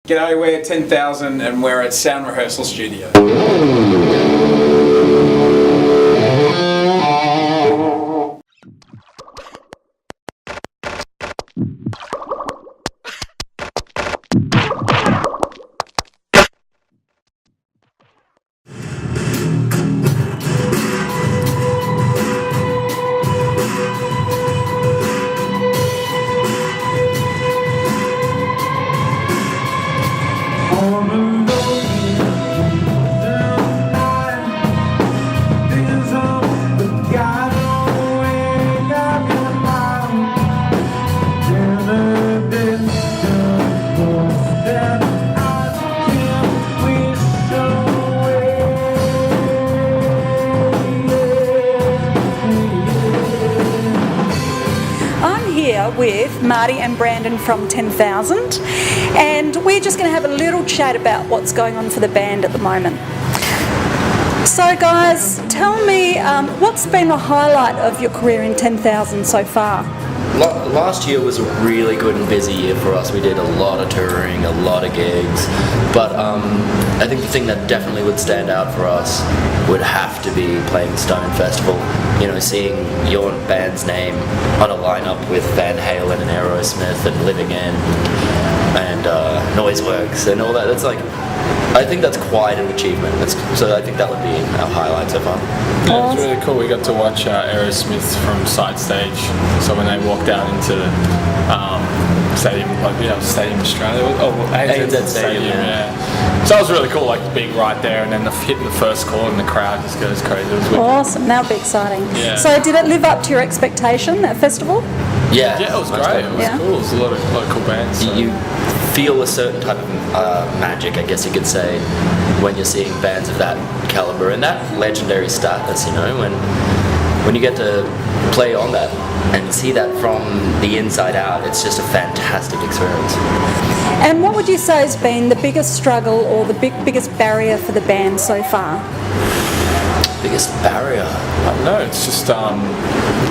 G'day, we're 10,000 and we're at Sound Rehearsal Studio. With Marty and Brandon from 10,000, and we're just going to have a little chat about what's going on for the band at the moment. So guys, tell me, what's been the highlight of your career in 10,000 so far? Last year was a really good and busy year for us. We did a lot of touring, a lot of gigs, but I think the thing that definitely would stand out for us would have to be playing Stone Festival. You know, seeing your band's name on a lineup with Van Halen and Aerosmith and Living End and Noiseworks and all that. It's like, I think that's quite an achievement. So I think that would be our highlight so far. Yeah, it's really cool. We got to watch Aerosmith from side stage. So when they walked out into Stadium Australia, ANZ Stadium, yeah. So that was really cool, like being right there, and then hitting the first chord, and the crowd just goes crazy. It was awesome. That would be exciting. Yeah. So did it live up to your expectation, that festival? Yeah, it was great. It was cool. It was a lot of cool bands. So. You feel a certain type of magic, I guess you could say, when you're seeing bands of that caliber and that legendary status. You know, when you get to play on that and see that from the inside out, it's just a fantastic experience. And what would you say has been the biggest struggle or the biggest barrier for the band so far? Biggest barrier? I don't know, it's just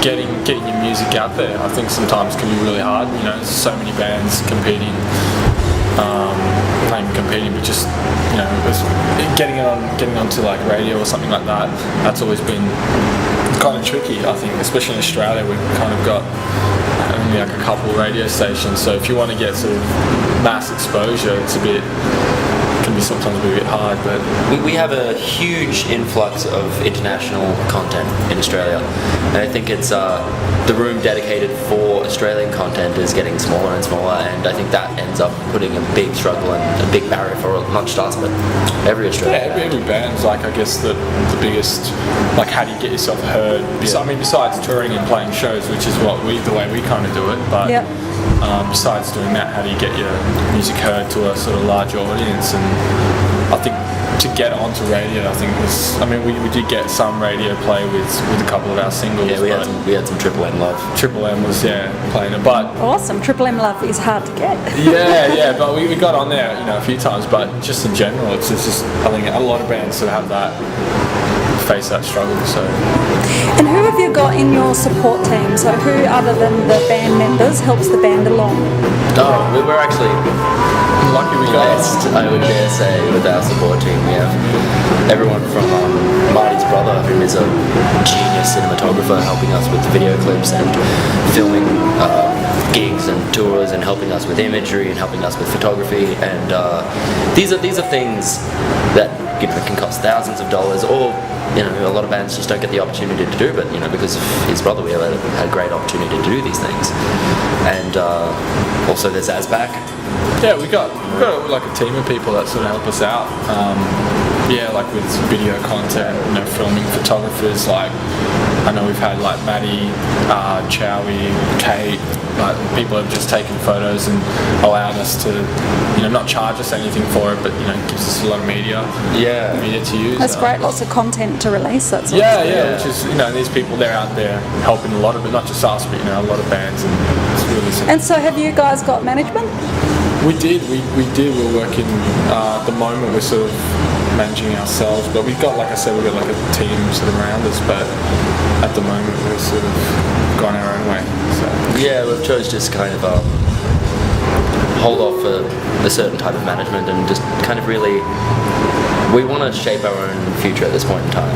getting your music out there. I think sometimes can be really hard. You know, there's so many bands competing. Not even competing, but just, you know, getting onto like radio or something like that. That's always been kind of tricky, I think, especially in Australia. We've kind of got only like a couple radio stations, so if you want to get sort of mass exposure, can be sometimes a bit hard. But we have a huge influx of international content in Australia, and I think it's the room dedicated for Australian content is getting smaller and smaller, and I think that ends up putting a big struggle and a big barrier for not just us but every Australian. Yeah, every band's like, I guess the biggest, like, how do you get yourself heard? I mean, besides touring and playing shows, which is the way we kind of do it, but besides doing that, how do you get your music heard to a sort of larger audience? And I think to get onto radio, I think we did get some radio play with a couple of our singles. Yeah, we had some Triple M love. Triple M was playing it, but awesome. Triple M love is hard to get. yeah, but we got on there, you know, a few times. But just in general, it's just I think a lot of bands sort of have that. Face that struggle. So. And who have you got in your support team? So who other than the band members helps the band along? We're actually lucky we blessed, I would dare say, with our support team. We have everyone from Marty's brother, who is a genius cinematographer, helping us with video clips and filming gigs and tours, and helping us with imagery and helping us with photography. And these are things that can cost thousands of dollars, or you know, a lot of bands just don't get the opportunity to do. But you know, because of his brother, we had a great opportunity to do these things. And also there's Azback. Yeah, we got like a team of people that sort of help us out. Like with video content, you know, filming photographers. Like I know we've had like Matty, Chowie, Kate. Like people have just taken photos and allowed us to, you know, not charge us anything for it, but you know, gives us a lot of media to use. That's great, lots of content to release. That's which is, you know, these people, they're out there helping a lot of it, not just us, but you know, a lot of bands, and it's really simple. And so, have you guys got management? We did. We're working. At the moment, we're sort of managing ourselves, but we've got, like I said, we've got like a team sort of around us, but at the moment we're sort of gone our own way. So. Yeah, we've chose just kind of hold off for a certain type of management and just kind of really, we want to shape our own future at this point in time.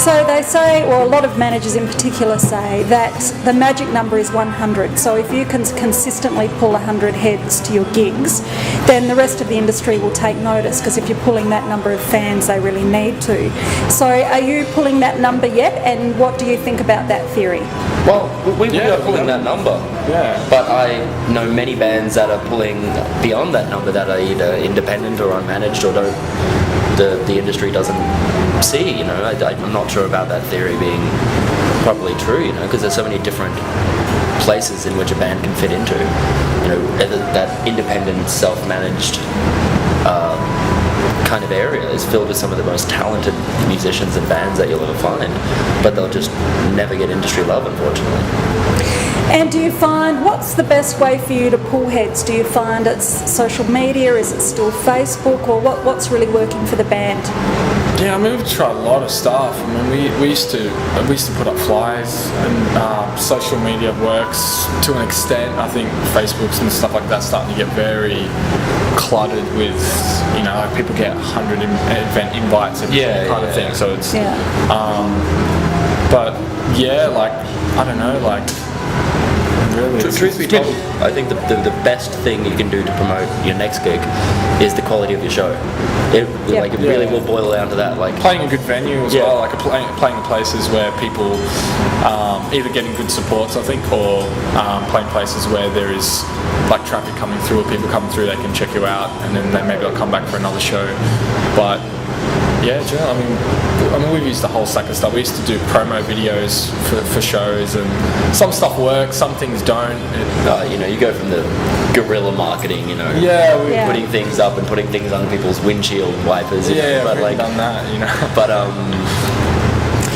So they say, or a lot of managers in particular say, that the magic number is 100. So if you can consistently pull 100 heads to your gigs, then the rest of the industry will take notice, because if you're pulling that number of fans, they really need to. So are you pulling that number yet, and what do you think about that theory? Well, we are pulling that number. Yeah. But I know many bands that are pulling beyond that number that are either independent or unmanaged or don't. The industry doesn't see, you know. I'm not sure about that theory being probably true, you know, because there's so many different places in which a band can fit into. You know, that independent, self-managed kind of area is filled with some of the most talented musicians and bands that you'll ever find, but they'll just never get industry love, unfortunately. And do you find, what's the best way for you to pull heads? Do you find it's social media, is it still Facebook, or what's really working for the band? Yeah, I mean, we've tried a lot of stuff. I mean, we used to put up flyers, and social media works to an extent. I think Facebooks and stuff like that's starting to get very cluttered with, you know, like people get 100 event invites and kind of thing. So it's, but yeah, like, I don't know, like, really. Truth be told, I think the best thing you can do to promote your next gig is the quality of your show. It really will boil down to that. Like playing a good venue as well, like playing in places where people either getting good supports, I think, or playing places where there is like traffic coming through or people coming through, they can check you out, and then maybe they'll come back for another show. But yeah, I mean, we've used the whole stack of stuff. We used to do promo videos for shows, and some stuff works, some things don't. You know, you go from the guerrilla marketing, you know, putting things up and putting things on people's windshield wipers. You know, but like done that, you know. But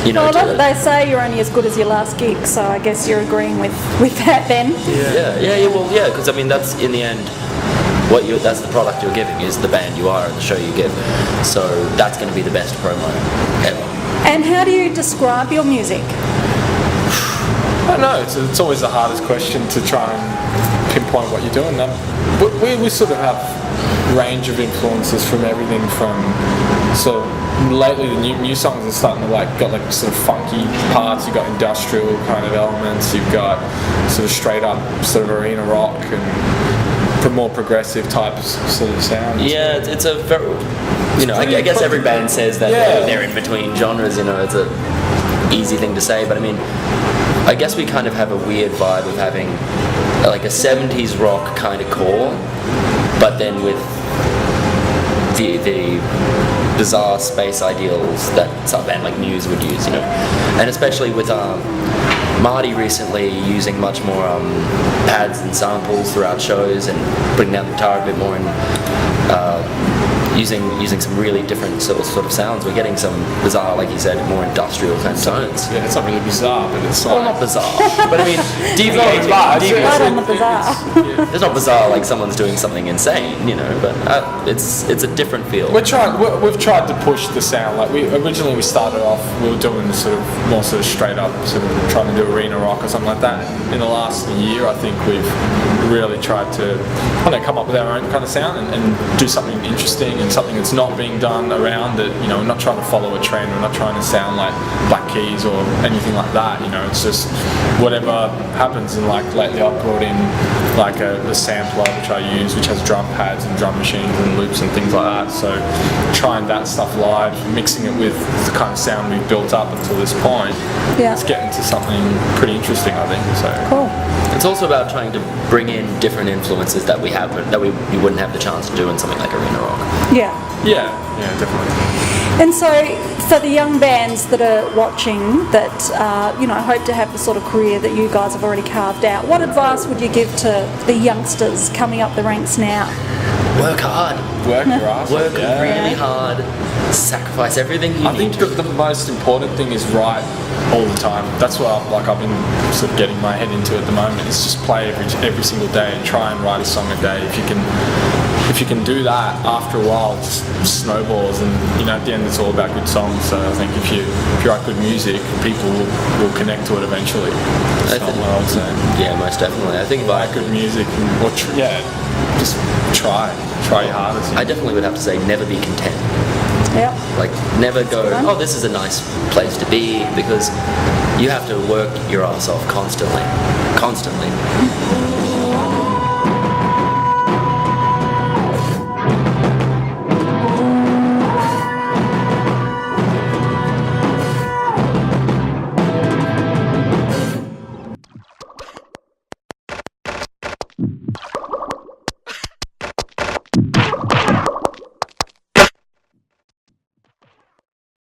you know, well, they say you're only as good as your last gig, so I guess you're agreeing with that then. Well, because I mean, that's in the end. That's the product you're giving, is the band you are and the show you give. So that's going to be the best promo ever. And how do you describe your music? I don't know, it's always the hardest question to try and pinpoint what you're doing. We sort of have range of influences from everything from, so lately the new songs are starting to got like sort of funky parts, you've got industrial kind of elements, you've got sort of straight up sort of arena rock and more progressive types sort of sounds. Yeah, it's a very, you know, I guess every band says that they're in between genres, you know, it's a easy thing to say, but I mean, I guess we kind of have a weird vibe of having like a 70s rock kind of core, but then with the bizarre space ideals that some band like Muse would use, you know, and especially with Marty recently using much more pads and samples throughout shows and putting down the guitar a bit more and using some really different sort of sounds. We're getting some bizarre, like you said, more industrial kind of tones. Yeah, it's not really bizarre, but it's well, not bizarre. But I mean, deviating. Right on the bizarre. It's not bizarre like someone's doing something insane, you know. But it's a different feel. We've tried to push the sound. Like originally we started off, we were doing more straight up, sort of trying to do arena rock or something like that. In the last year, I think we've really tried to come up with our own kind of sound and do something interesting and something that's not being done around it. You know, we're not trying to follow a trend. We're not trying to sound like Black Keys or anything like that. You know, it's just whatever happens. And like lately, I've brought in like a sampler which I use, which has drum pads and drum machines and loops and things like that. So trying that stuff live, mixing it with the kind of sound we've built up until this point, it's getting to something pretty interesting, I think. So cool. It's also about trying to bring in different influences that we have, that we wouldn't have the chance to do in something like arena rock. Yeah, definitely. And so, for the young bands that are watching that hope to have the sort of career that you guys have already carved out, what advice would you give to the youngsters coming up the ranks now? work hard. Work your ass off. Work Yeah. really hard. Sacrifice everything you I need. think the most important thing is write all the time. That's what I've been sort of getting my head into at the moment. Is just play every single day and try and write a song a day. If you can do that, after a while, it just snowballs, and at the end, it's all about good songs. So I think if you write good music, people will connect to it eventually. That's what I would say. Yeah, most definitely. I think Write good music, just try your hardest. I definitely would have to say never be content. Yep. Like, never go, oh, this is a nice place to be, because you have to work your ass off constantly.